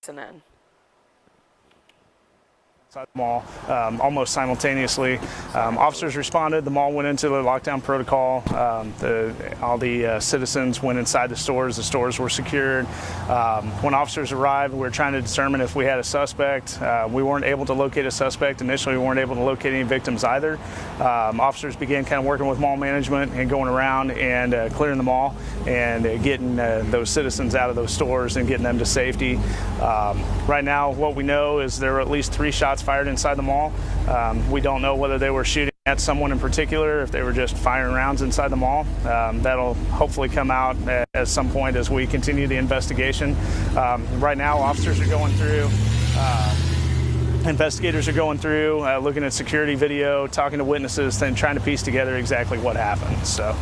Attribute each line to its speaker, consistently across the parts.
Speaker 1: in.
Speaker 2: Inside the mall, almost simultaneously. Officers responded. The mall went into the lockdown protocol. All the citizens went inside the stores. The stores were secured. When officers arrived, we were trying to determine if we had a suspect. We weren't able to locate a suspect. Initially, we weren't able to locate any victims either. Officers began kind of working with mall management and going around and clearing the mall and getting those citizens out of those stores and getting them to safety. Right now, what we know is there were at least 3 shots fired inside the mall. We don't know whether they were shooting at someone in particular, if they were just firing rounds inside the mall. That'll hopefully come out at some point as we continue the investigation. Right now, officers are going through, investigators are going through, looking at security video, talking to witnesses, and trying to piece together exactly what happened. So.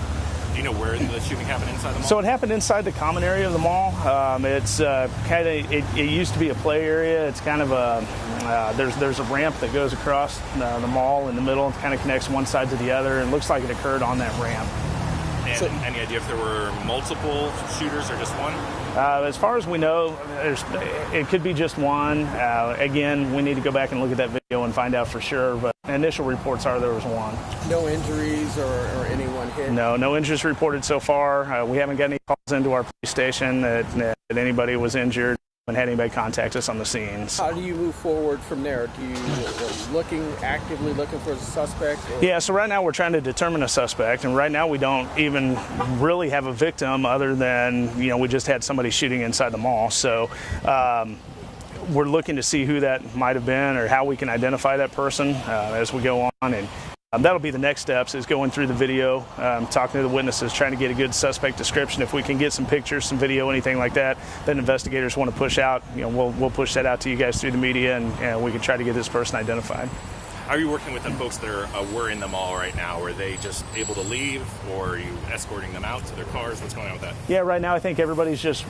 Speaker 3: Do you know where the shooting happened inside the mall?
Speaker 2: So it happened inside the common area of the mall. It's it used to be a play area. It's kind of a there's a ramp that goes across the mall in the middle. It kind of connects one side to the other. It looks like it occurred on that ramp.
Speaker 3: And any idea if there were multiple shooters or just one?
Speaker 2: As far as we know, it could be just one. Again, we need to go back and look at that video and find out for sure, but initial reports are there was one.
Speaker 4: No injuries or anyone hit?
Speaker 2: No injuries reported so far. We haven't got any calls into our police station that anybody was injured and had anybody contact us on the scenes.
Speaker 4: How do you move forward from there? Are you actively looking for a suspect? Or?
Speaker 2: Yeah, so right now we're trying to determine a suspect, and right now we don't even really have a victim other than, we just had somebody shooting inside the mall. So we're looking to see who that might have been or how we can identify that person as we go on. And that'll be the next steps, is going through the video, talking to the witnesses, trying to get a good suspect description. If we can get some pictures, some video, anything like that, then investigators want to push out, we'll push that out to you guys through the media, and we can try to get this person identified.
Speaker 3: Are you working with the folks that were in the mall right now? Were they just able to leave, or are you escorting them out to their cars? What's going on with that?
Speaker 2: Yeah, right now I think everybody's just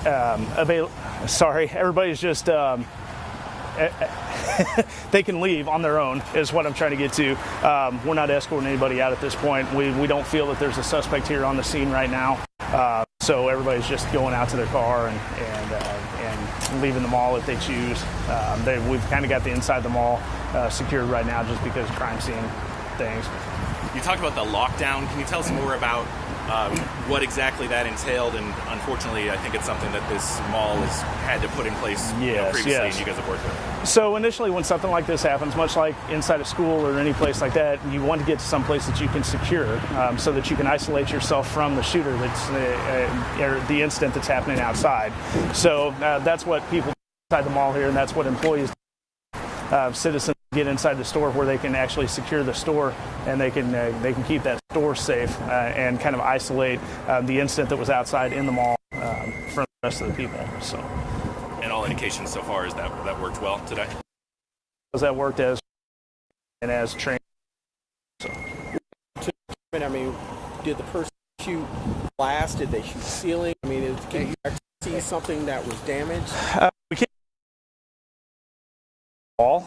Speaker 2: everybody's just they can leave on their own, is what I'm trying to get to. We're not escorting anybody out at this point. We don't feel that there's a suspect here on the scene right now. So everybody's just going out to their car and leaving the mall if they choose. We've kind of got the inside the mall secured right now just because of crime scene things.
Speaker 3: You talked about the lockdown. Can you tell us more about what exactly that entailed? And unfortunately, I think it's something that this mall has had to put in place previously, and you guys have worked with.
Speaker 2: So initially, when something like this happens, much like inside a school or any place like that, you want to get to some place that you can secure so that you can isolate yourself from the shooter that's or the incident that's happening outside. So that's what people inside the mall here, and that's what employees, citizens, get inside the store where they can actually secure the store, and they can keep that store safe and kind of isolate the incident that was outside in the mall from the rest of the people. So,
Speaker 3: and all indications so far is that worked well today.
Speaker 2: That worked as trained. So.
Speaker 4: I mean, did the person shoot glass? Did they shoot ceiling? I mean, can you actually see something that was damaged?
Speaker 2: We can't all.